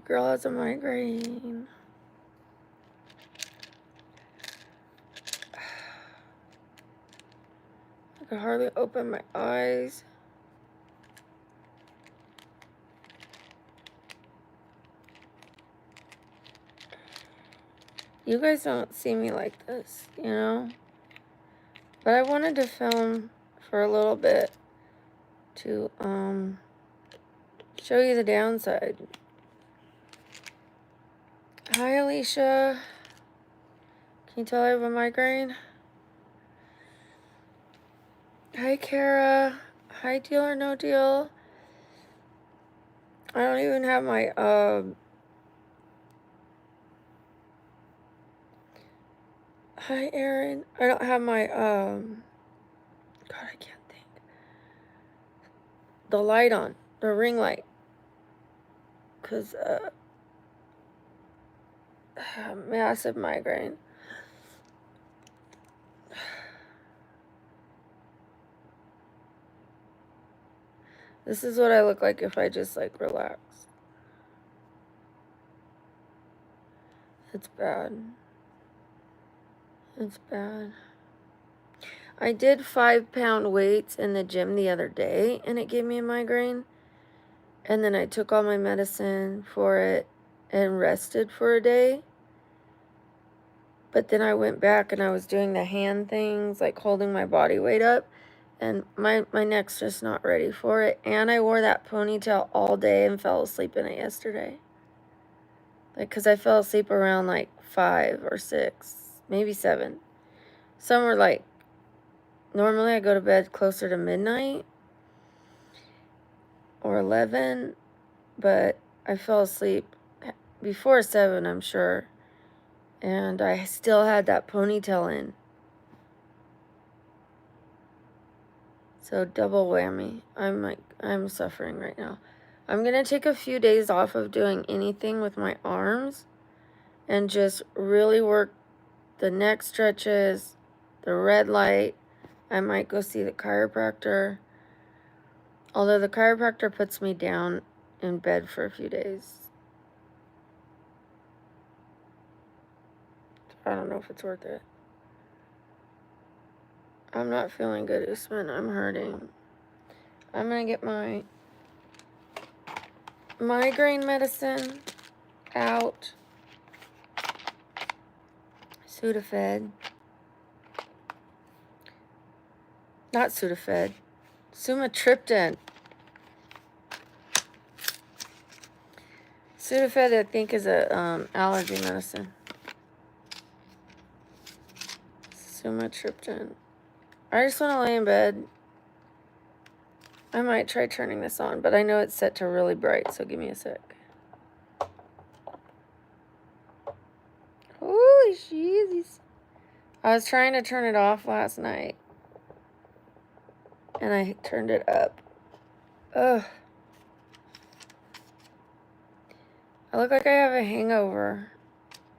girl has a migraine. I can hardly open my eyes. You guys don't see me like this, you know? But I wanted to film for a little bit to show you the downside. Hi, Alicia. Can you tell I have a migraine? Hi, Kara. Hi, Deal or No Deal. I don't even have my, hi, Erin. I don't have my, God, I can't think. The light on. The ring light. Because, massive migraine. This is what I look like if I just, like, relax. It's bad. It's bad. I did 5-pound weights in the gym the other day, and it gave me a migraine. And then I took all my medicine for it and rested for a day. But then I went back and I was doing the hand things, like holding my body weight up. And my neck's just not ready for it. And I wore that ponytail all day and fell asleep in it yesterday. Like, because I fell asleep around like 5 or 6, maybe 7. Some were like, normally I go to bed closer to midnight or 11. But I fell asleep before 7, I'm sure. And I still had that ponytail in. So double whammy. I'm suffering right now. I'm going to take a few days off of doing anything with my arms and just really work the neck stretches, the red light. I might go see the chiropractor. Although the chiropractor puts me down in bed for a few days. I don't know if it's worth it. I'm not feeling good, Usman. I'm hurting. I'm going to get my migraine medicine out. Sudafed. Not Sudafed. Sumatriptan. Sudafed, I think, is a allergy medicine. Sumatriptan. I just want to lay in bed. I might try turning this on, but I know it's set to really bright, so give me a sec. Holy jeez. I was trying to turn it off last night, and I turned it up. Ugh. I look like I have a hangover.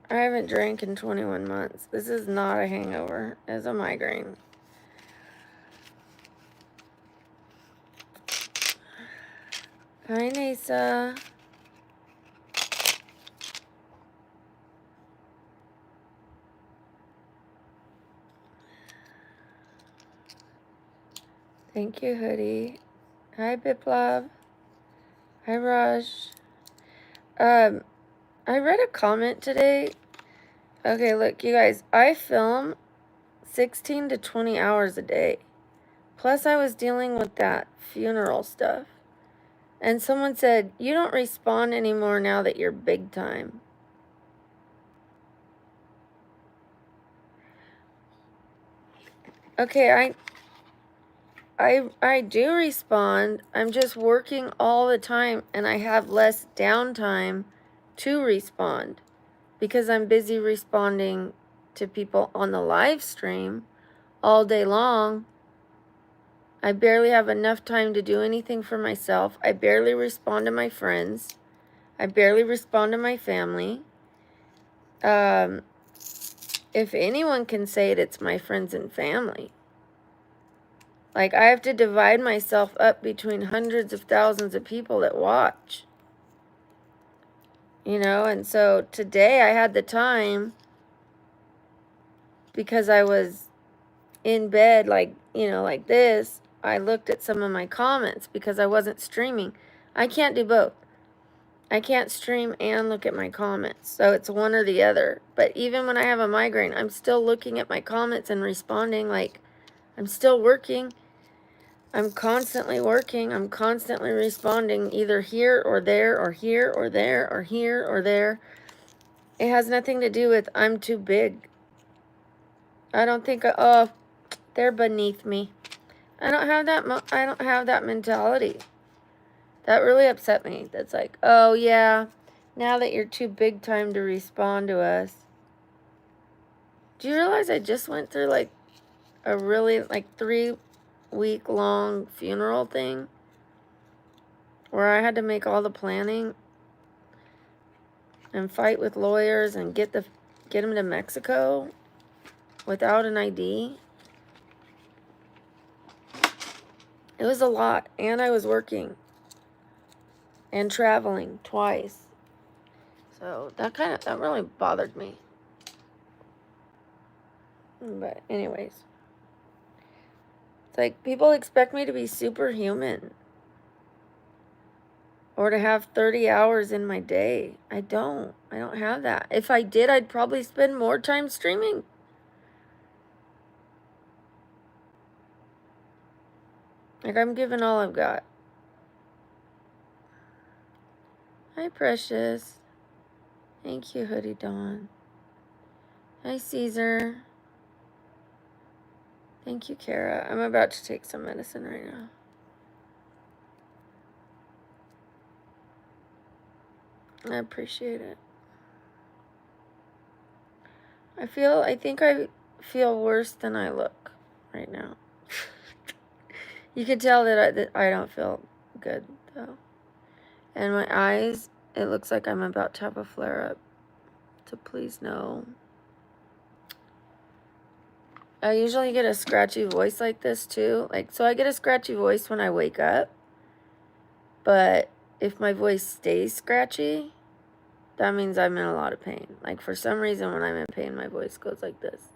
I haven't drank in 21 months. This is not a hangover. It's a migraine. Hi, Nasa. Thank you, Hoodie. Hi, Biplab. Hi, Raj. I read a comment today. Okay, look, you guys. I film 16 to 20 hours a day. Plus, I was dealing with that funeral stuff. And someone said, you don't respond anymore now that you're big time. Okay, I do respond. I'm just working all the time, and I have less downtime to respond because I'm busy responding to people on the live stream all day long. I barely have enough time to do anything for myself. I barely respond to my friends. I barely respond to my family. If anyone can say it, it's my friends and family. Like, I have to divide myself up between hundreds of thousands of people that watch. you know, and so today I had the time because I was in bed, like, you know, like this. I looked at some of my comments because I wasn't streaming. I can't do both. I can't stream and look at my comments. So it's one or the other. But even when I have a migraine, I'm still looking at my comments and responding. Like, I'm still working. I'm constantly working. I'm constantly responding either here or there or here or there or here or there. It has nothing to do with I'm too big. I don't think, oh, they're beneath me. I don't have that mentality. That really upset me. That's like, oh yeah, now that you're too big time to respond to us. Do you realize I just went through like a really like 3-week long funeral thing where I had to make all the planning and fight with lawyers and get them to Mexico without an ID? It was a lot, and I was working and traveling twice. So that really bothered me. But anyways, it's like people expect me to be superhuman or to have 30 hours in my day. I don't have that. If I did, I'd probably spend more time streaming. Like, I'm giving all I've got. Hi, Precious. Thank you, Hoodie Dawn. Hi, Caesar. Thank you, Kara. I'm about to take some medicine right now. I appreciate it. I think I feel worse than I look right now. You can tell that I don't feel good, though. And my eyes, it looks like I'm about to have a flare-up. So please no. I usually get a scratchy voice like this, too. So I get a scratchy voice when I wake up. But if my voice stays scratchy, that means I'm in a lot of pain. Like, for some reason, when I'm in pain, my voice goes like this.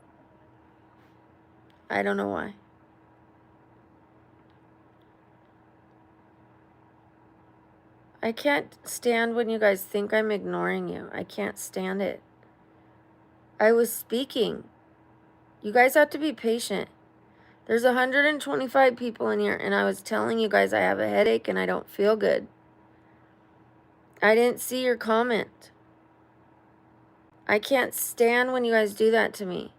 I don't know why. I can't stand when you guys think I'm ignoring you. I can't stand it. I was speaking. You guys have to be patient. There's 125 people in here, and I was telling you guys I have a headache and I don't feel good. I didn't see your comment. I can't stand when you guys do that to me.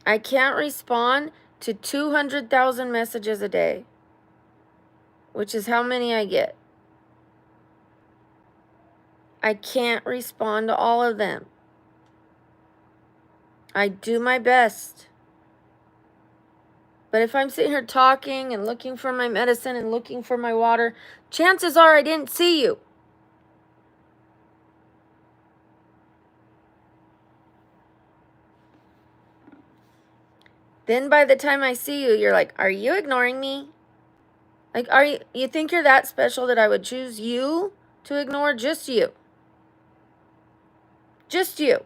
I can't respond to 200,000 messages a day, which is how many I get. I can't respond to all of them. I do my best. But if I'm sitting here talking and looking for my medicine and looking for my water, chances are I didn't see you. Then by the time I see you, you're like, are you ignoring me? Like, you think you're that special that I would choose you to ignore? Just you. Just you.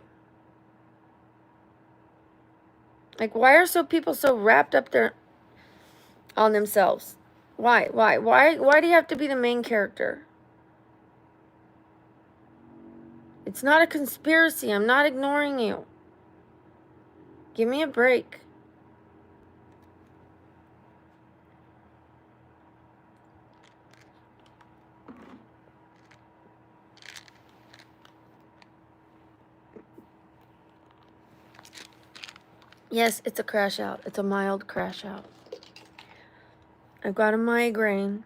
Like, why are people so wrapped up on themselves? Why do you have to be the main character? It's not a conspiracy. I'm not ignoring you. Give me a break. Yes, it's a crash out. It's a mild crash out. I've got a migraine.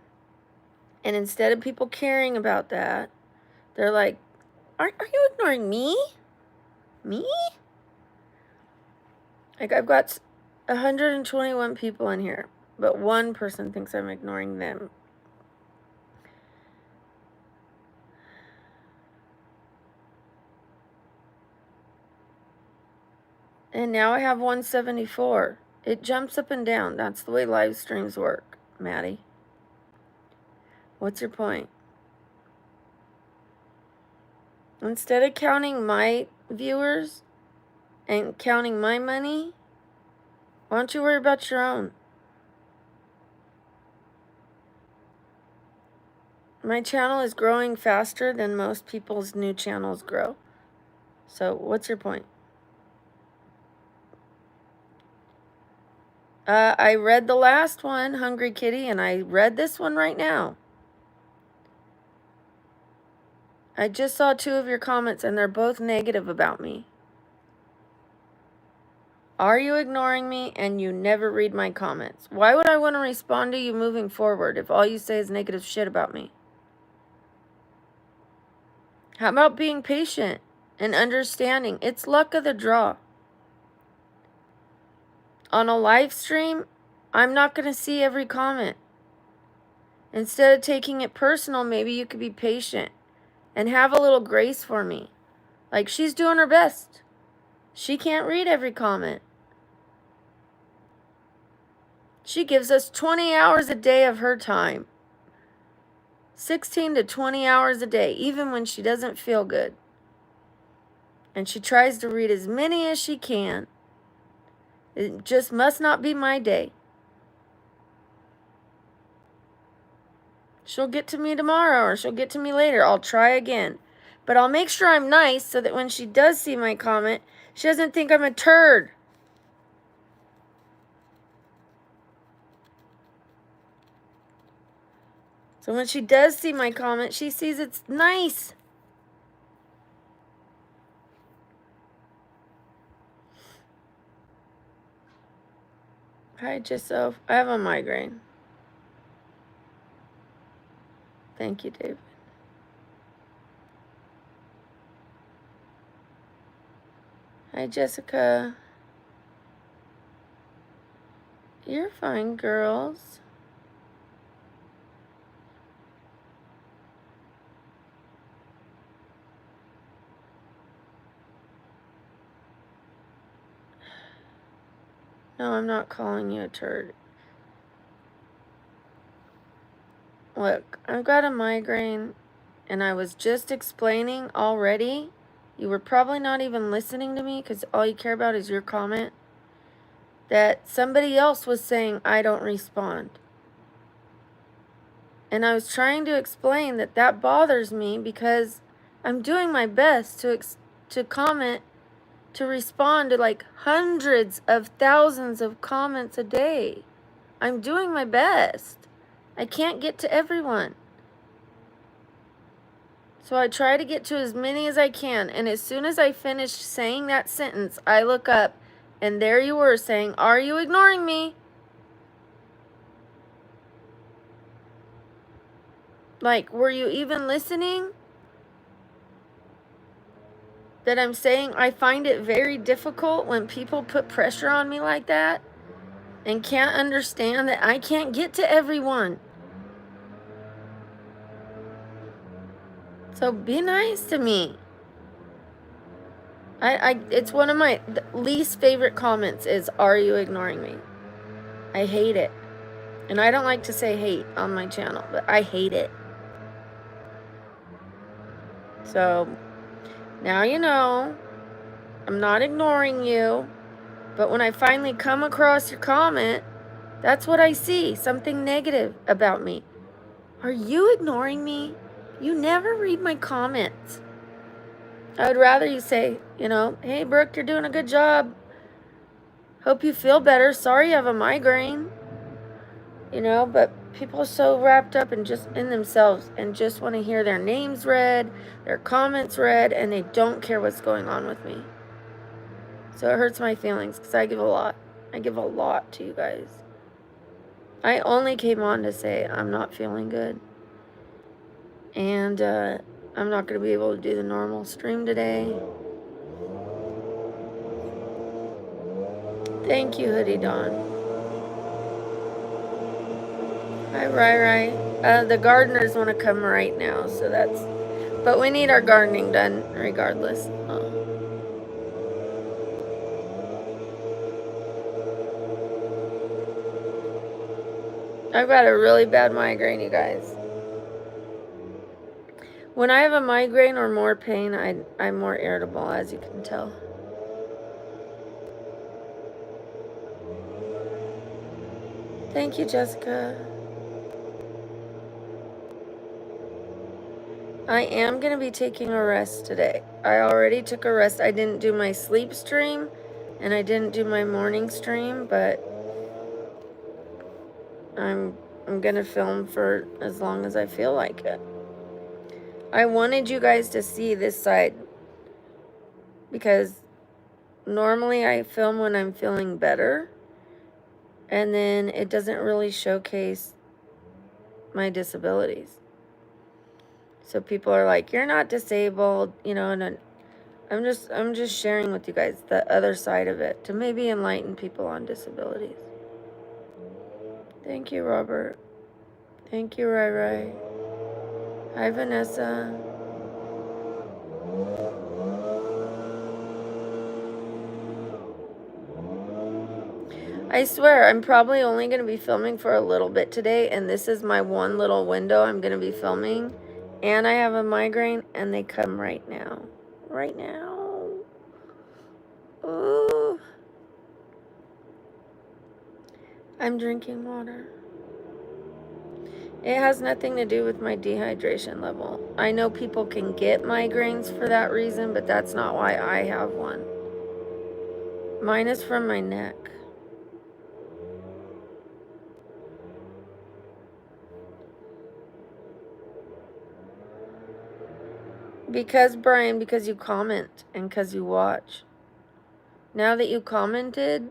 And instead of people caring about that, they're like, are you ignoring me? Me? Like, I've got 121 people in here, but one person thinks I'm ignoring them. And now I have 174. It jumps up and down. That's the way live streams work, Maddie. What's your point? Instead of counting my viewers and counting my money, why don't you worry about your own? My channel is growing faster than most people's new channels grow. So what's your point? I read the last one, Hungry Kitty, and I read this one right now. I just saw 2 of your comments, and they're both negative about me. Are you ignoring me and you never read my comments? Why would I want to respond to you moving forward if all you say is negative shit about me? How about being patient and understanding? It's luck of the draw. On a live stream, I'm not going to see every comment. Instead of taking it personal, maybe you could be patient and have a little grace for me. Like, she's doing her best. She can't read every comment. She gives us 20 hours a day of her time. 16 to 20 hours a day, even when she doesn't feel good. And she tries to read as many as she can. It just must not be my day. She'll get to me tomorrow or she'll get to me later. I'll try again. But I'll make sure I'm nice so that when she does see my comment, she doesn't think I'm a turd. So when she does see my comment, she sees it's nice. Hi, Jisso. I have a migraine. Thank you, David. Hi, Jessica. You're fine, girls. No, I'm not calling you a turd. Look, I've got a migraine, and I was just explaining already. You were probably not even listening to me because all you care about is your comment. That somebody else was saying I don't respond. And I was trying to explain that that bothers me because I'm doing my best to comment, to respond to like hundreds of thousands of comments a day. I'm doing my best. I can't get to everyone. So I try to get to as many as I can. And as soon as I finished saying that sentence, I look up and there you were saying, "Are you ignoring me?" Like, were you even listening? That I'm saying I find it very difficult when people put pressure on me like that and can't understand that I can't get to everyone. So be nice to me. It's one of my least favorite comments is, "Are you ignoring me?" I hate it. And I don't like to say hate on my channel, but I hate it. So now you know, I'm not ignoring you, but when I finally come across your comment, that's what I see, something negative about me. Are you ignoring me? You never read my comments. I would rather you say, you know, "Hey, Brooke, you're doing a good job. Hope you feel better. Sorry you have a migraine." You know, but people are so wrapped up in just in themselves and just want to hear their names read, their comments read, and they don't care what's going on with me. So it hurts my feelings because I give a lot. I give a lot to you guys. I only came on to say I'm not feeling good. And I'm not going to be able to do the normal stream today. Thank you, Hoodie Dawn. Hi, Rai. The gardeners want to come right now, so that's... But we need our gardening done regardless. I've got a really bad migraine, you guys. When I have a migraine or more pain, I'm more irritable, as you can tell. Thank you, Jessica. I am going to be taking a rest today. I already took a rest. I didn't do my sleep stream, and I didn't do my morning stream, but I'm going to film for as long as I feel like it. I wanted you guys to see this side because normally I film when I'm feeling better, and then it doesn't really showcase my disabilities. So people are like, "You're not disabled," you know, and I'm just sharing with you guys the other side of it to maybe enlighten people on disabilities. Thank you, Robert. Thank you, Rai Rai. Hi, Vanessa. I swear, I'm probably only going to be filming for a little bit today, and this is my one little window I'm going to be filming. And I have a migraine, and they come right now. Right now. Ooh. I'm drinking water. It has nothing to do with my dehydration level. I know people can get migraines for that reason, but that's not why I have one. Mine is from my neck. Because, Brian, because you comment and because you watch. Now that you commented,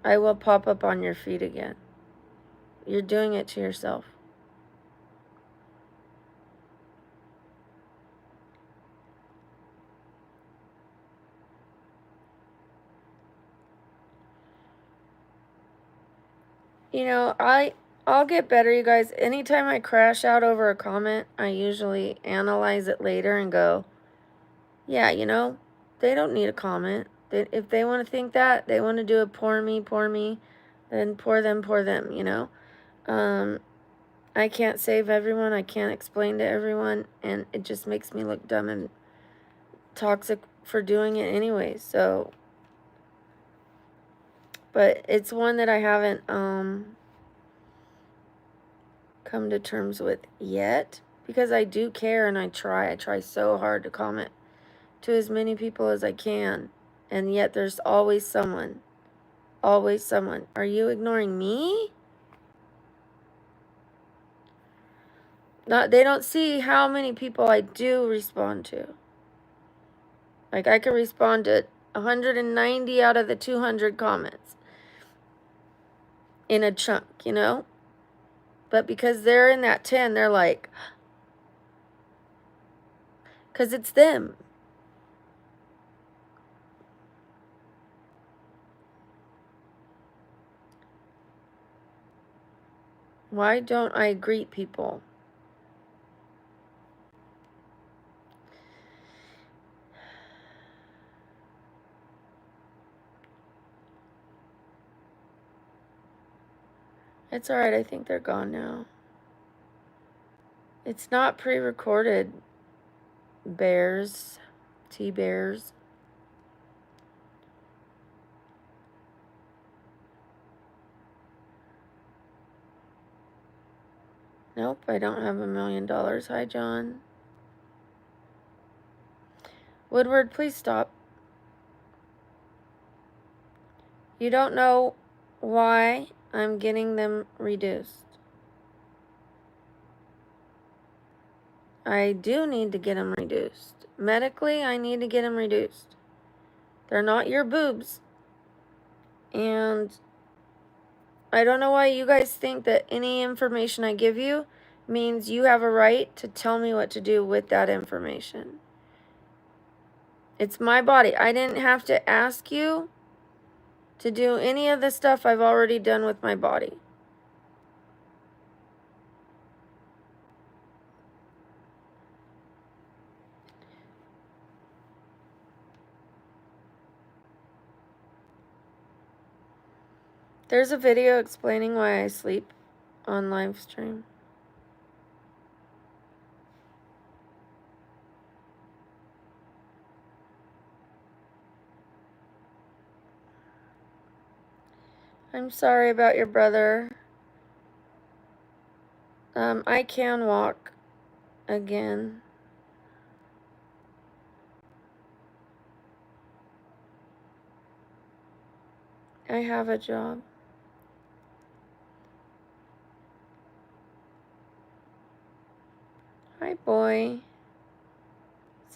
I will pop up on your feed again. You're doing it to yourself. You know, I'll get better, you guys. Anytime I crash out over a comment, I usually analyze it later and go, yeah, you know, they don't need a comment. If they want to think that, they want to do a poor me, then poor them, you know. I can't save everyone. I can't explain to everyone. And it just makes me look dumb and toxic for doing it anyway. So, but it's one that I haven't come to terms with yet. Because I do care and I try so hard to comment to as many people as I can. And yet there's always someone. Always someone. Are you ignoring me? They don't see how many people I do respond to. Like, I can respond to 190 out of the 200 comments in a chunk, you know? But because they're in that 10, they're like, because it's them. Why don't I greet people? It's alright, I think they're gone now. It's not pre-recorded, bears. T-bears. Nope, I don't have $1 million. Hi, John. Woodward, please stop. You don't know why I'm getting them reduced. I do need to get them reduced. Medically, I need to get them reduced. They're not your boobs. And I don't know why you guys think that any information I give you means you have a right to tell me what to do with that information. It's my body. I didn't have to ask you to do any of the stuff I've already done with my body. There's a video explaining why I sleep on live stream. I'm sorry about your brother. I can walk again. I have a job. Hi, boy.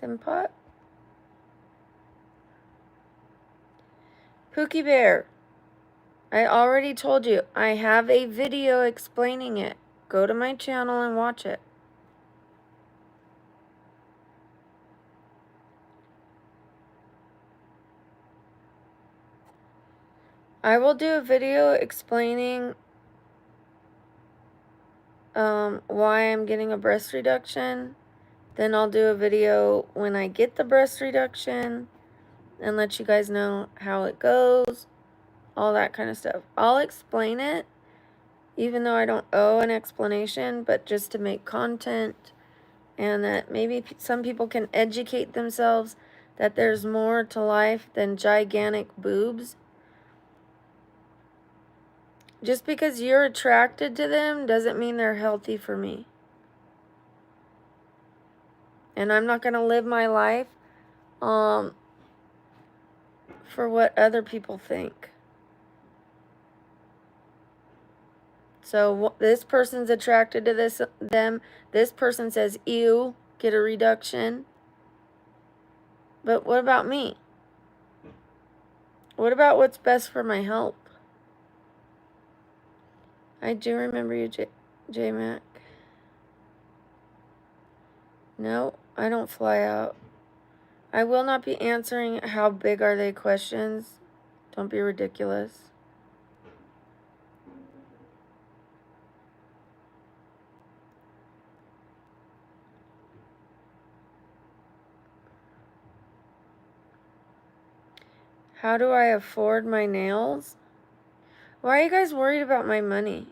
Simpot. Pookie Bear. I already told you, I have a video explaining it. Go to my channel and watch it. I will do a video explaining why I'm getting a breast reduction. Then I'll do a video when I get the breast reduction and let you guys know how it goes, all that kind of stuff. I'll explain it, even though I don't owe an explanation, but just to make content, and that maybe some people can educate themselves that there's more to life than gigantic boobs. Just because you're attracted to them doesn't mean they're healthy for me. And I'm not going to live my life for what other people think. So this person's attracted to them. This person says, ew, get a reduction. But what about me? What about what's best for my health? I do remember you, J-Mac. No, I don't fly out. I will not be answering how big are they questions. Don't be ridiculous. How do I afford my nails? Why are you guys worried about my money?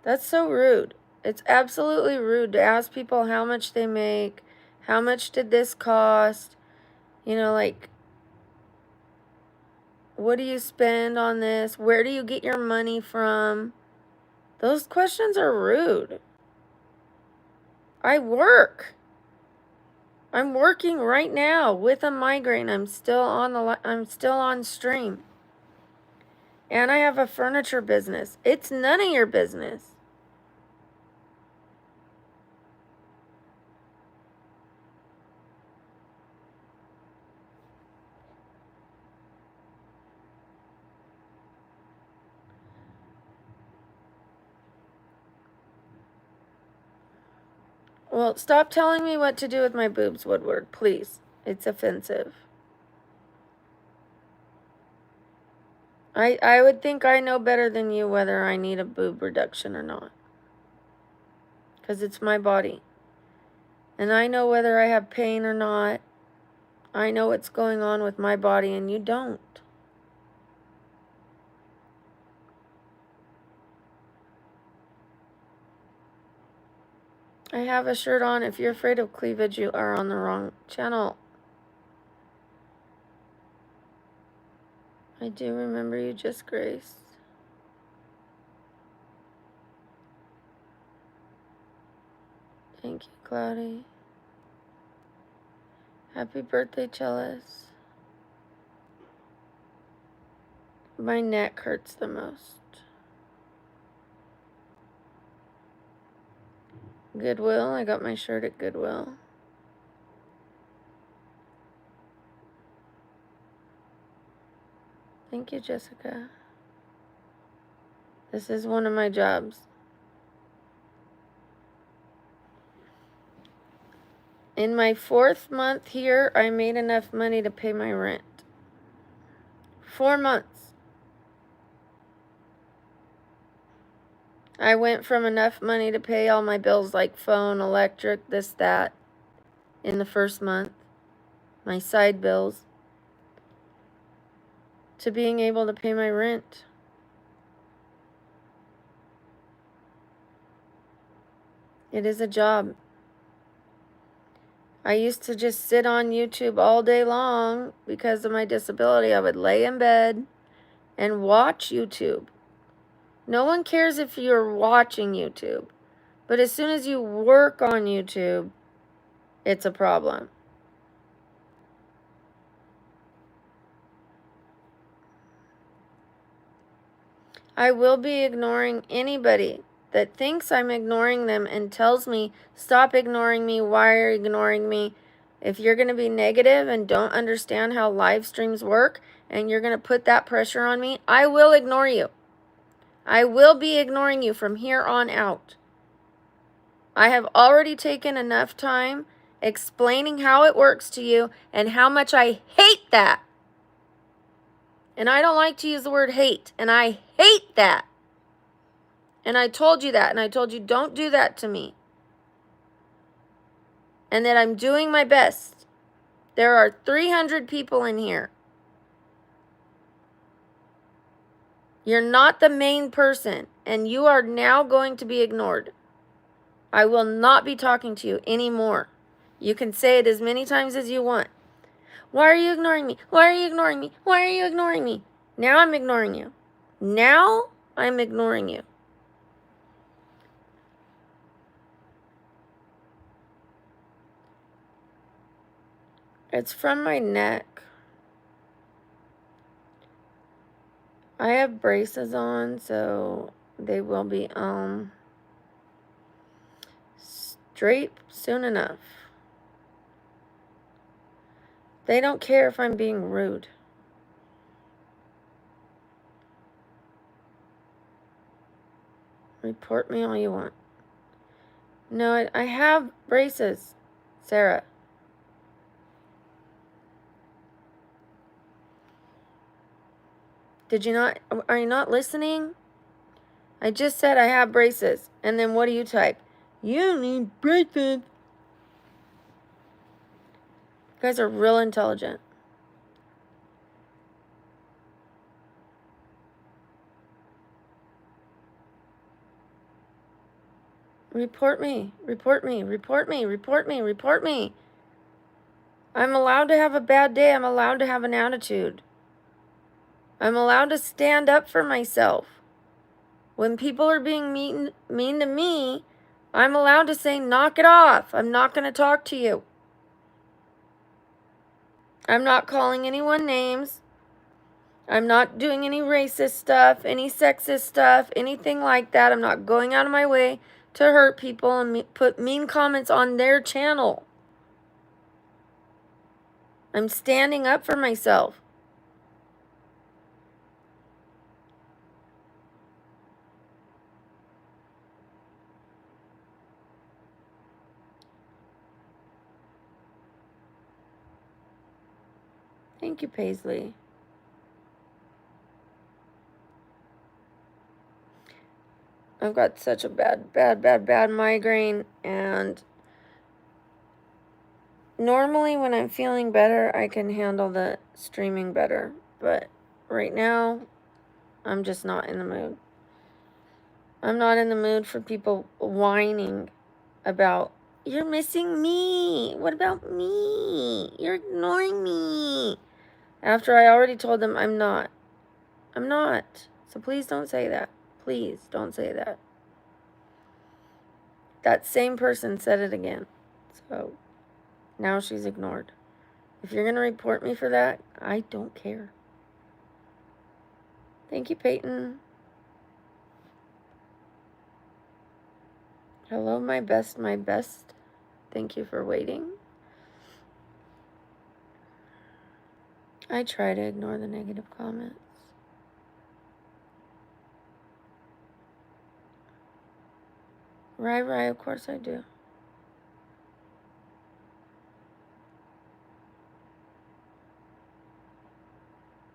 That's so rude. It's absolutely rude to ask people how much they make. How much did this cost? You know, like, what do you spend on this? Where do you get your money from? Those questions are rude. I work. I'm working right now with a migraine. I'm still on stream. And I have a furniture business. It's none of your business. Well, stop telling me what to do with my boobs, Woodward, please. It's offensive. I would think I know better than you whether I need a boob reduction or not. Because it's my body. And I know whether I have pain or not. I know what's going on with my body and you don't. I have a shirt on. If you're afraid of cleavage, you are on the wrong channel. I do remember you, Just Grace. Thank you, Cloudy. Happy birthday, Chalice. My neck hurts the most. Goodwill. I got my shirt at Goodwill. Thank you, Jessica. This is one of my jobs. In my 4th month here, I made enough money to pay my rent. 4 months. I went from enough money to pay all my bills like phone, electric, this, that, in the 1st month, my side bills, to being able to pay my rent. It is a job. I used to just sit on YouTube all day long because of my disability. I would lay in bed and watch YouTube. No one cares if you're watching YouTube. But as soon as you work on YouTube, it's a problem. I will be ignoring anybody that thinks I'm ignoring them and tells me, stop ignoring me, why are you ignoring me? If you're going to be negative and don't understand how live streams work and you're going to put that pressure on me, I will ignore you. I will be ignoring you from here on out. I have already taken enough time explaining how it works to you and how much I hate that. And I don't like to use the word hate, and I hate that. And I told you that, and I told you don't do that to me. And that I'm doing my best. There are 300 people in here. You're not the main person, and you are now going to be ignored. I will not be talking to you anymore. You can say it as many times as you want. Why are you ignoring me? Why are you ignoring me? Why are you ignoring me? Now I'm ignoring you. Now I'm ignoring you. It's from my neck. I have braces on, so they will be straight soon enough. They don't care if I'm being rude. Report me all you want. No, I have braces, Sarah. Did you not? Are you not listening? I just said I have braces. And then what do you type? You need braces. You guys are real intelligent. Report me. Report me. Report me. Report me. Report me. I'm allowed to have a bad day. I'm allowed to have an attitude. I'm allowed to stand up for myself. When people are being mean to me, I'm allowed to say, knock it off. I'm not going to talk to you. I'm not calling anyone names. I'm not doing any racist stuff, any sexist stuff, anything like that. I'm not going out of my way to hurt people and put mean comments on their channel. I'm standing up for myself. Thank you, Paisley. I've got such a bad migraine, and normally when I'm feeling better, I can handle the streaming better, but right now, I'm just not in the mood. I'm not in the mood for people whining about, you're missing me. What about me? You're ignoring me. After I already told them I'm not. I'm not. So please don't say that. Please don't say that. That same person said it again. So now she's ignored. If you're going to report me for that, I don't care. Thank you, Peyton. Hello, my best. Thank you for waiting. I try to ignore the negative comments. Right, of course I do.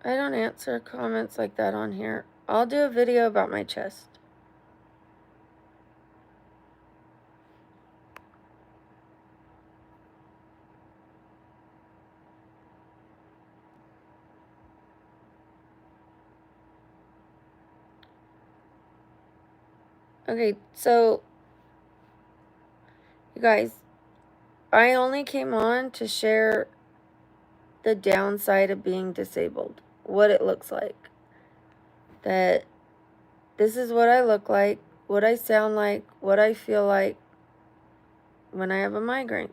I don't answer comments like that on here. I'll do a video about my chest. Okay, so you guys, I only came on to share the downside of being disabled, what it looks like. that this is what I look like, what I sound like, what I feel like when I have a migraine.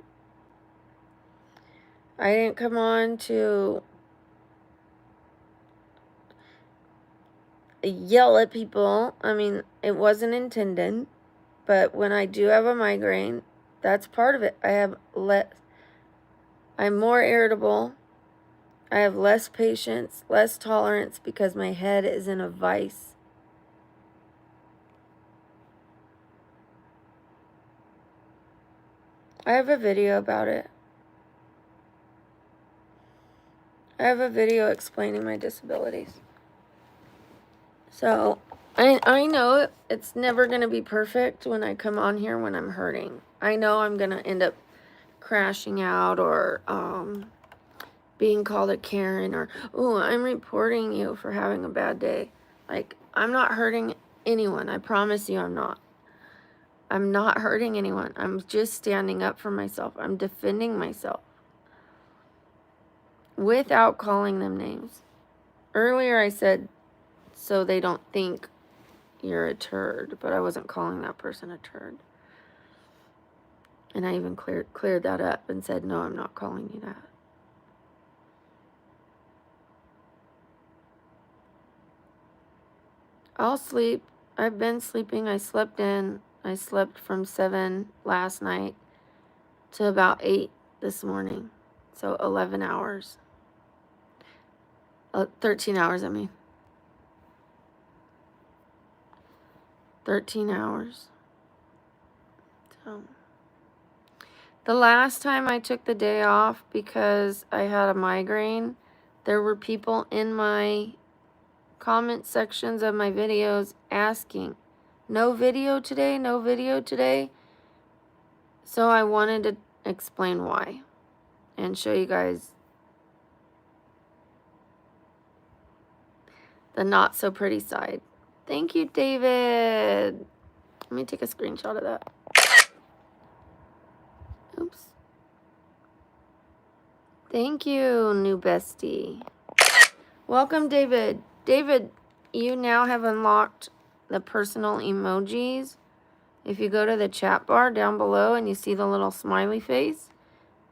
I didn't come on to yell at people. I mean, it wasn't intended, but when I do have a migraine, that's part of it. I'm more irritable. I have less patience, less tolerance because my head is in a vice. I have a video about it. I have a video explaining my disabilities. So, I know it's never going to be perfect when I come on here when I'm hurting. I know I'm going to end up crashing out or being called a Karen or, oh, I'm reporting you for having a bad day. Like, I'm not hurting anyone. I promise you I'm not. I'm not hurting anyone. I'm just standing up for myself. I'm defending myself without calling them names. Earlier I said, so they don't think you're a turd, but I wasn't calling that person a turd. And I even cleared that up and said, no, I'm not calling you that. I'll sleep. I've been sleeping. I slept in. I slept from 7 last night to about 8 this morning. So 11 hours. 13 hours, I mean. 13 hours. So, the last time I took the day off because I had a migraine, there were people in my comment sections of my videos asking, no video today, no video today. So I wanted to explain why and show you guys the not so pretty side. Thank you, David. Let me take a screenshot of that. Oops. Thank you, new bestie. Welcome, David. David, you now have unlocked the personal emojis. If you go to the chat bar down below and you see the little smiley face,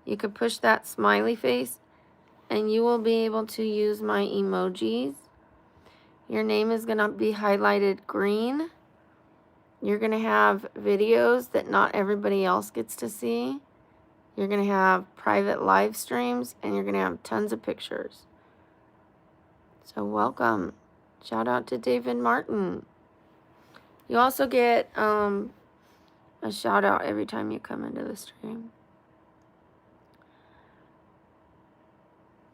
you could push that smiley face and you will be able to use my emojis. Your name is going to be highlighted green. You're going to have videos that not everybody else gets to see. You're going to have private live streams and you're going to have tons of pictures. So welcome. Shout out to David Martin. You also get a shout out every time you come into the stream.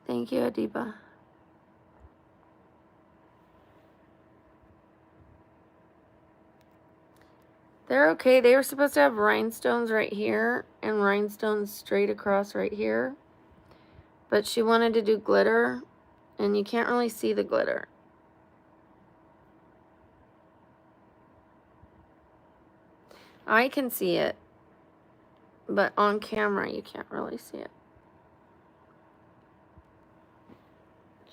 Thank you, Adiba. They're okay. They were supposed to have rhinestones right here and rhinestones straight across right here. But she wanted to do glitter, and you can't really see the glitter. I can see it, but on camera you can't really see it.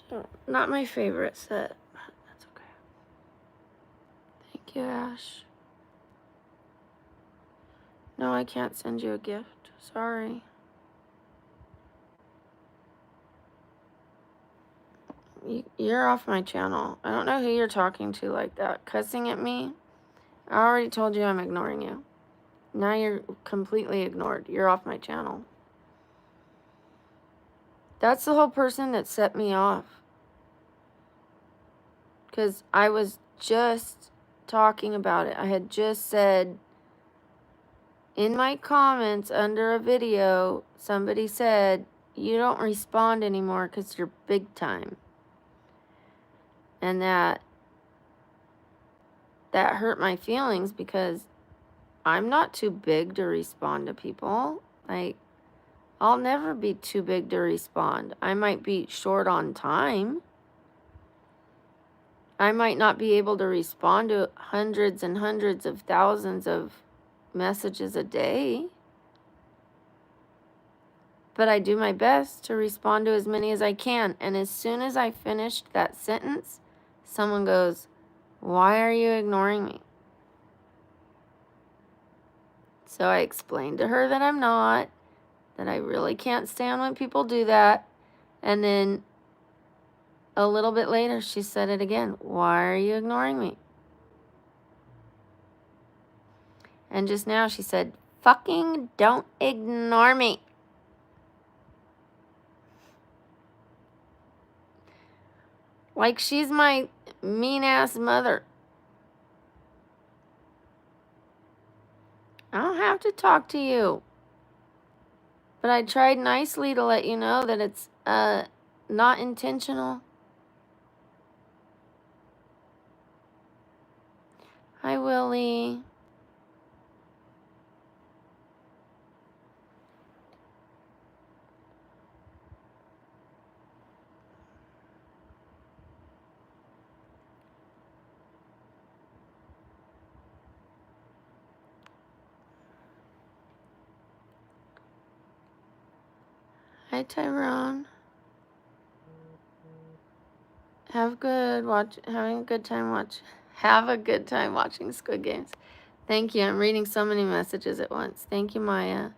So, not my favorite set, but that's okay. Thank you, Ash. No, I can't send you a gift. Sorry. You're off my channel. I don't know who you're talking to like that. Cussing at me? I already told you I'm ignoring you. Now you're completely ignored. You're off my channel. That's the whole person that set me off. Because I was just talking about it. I had just said in my comments under a video, somebody said, you don't respond anymore because you're big time. And that hurt my feelings because I'm not too big to respond to people. Like, I'll never be too big to respond. I might be short on time. I might not be able to respond to hundreds and hundreds of thousands of messages a day. But I do my best to respond to as many as I can. And as soon as I finished that sentence, someone goes, Why are you ignoring me? So I explained to her that I'm not, that I really can't stand when people do that. And then a little bit later, she said it again. Why are you ignoring me? And just now she said, fucking don't ignore me. Like she's my mean-ass mother. I don't have to talk to you. But I tried nicely to let you know that it's not intentional. Hi, Willie. Hi, Tyrone. Have a good time watching Squid Games. Thank you. I'm reading so many messages at once. Thank you, Maya.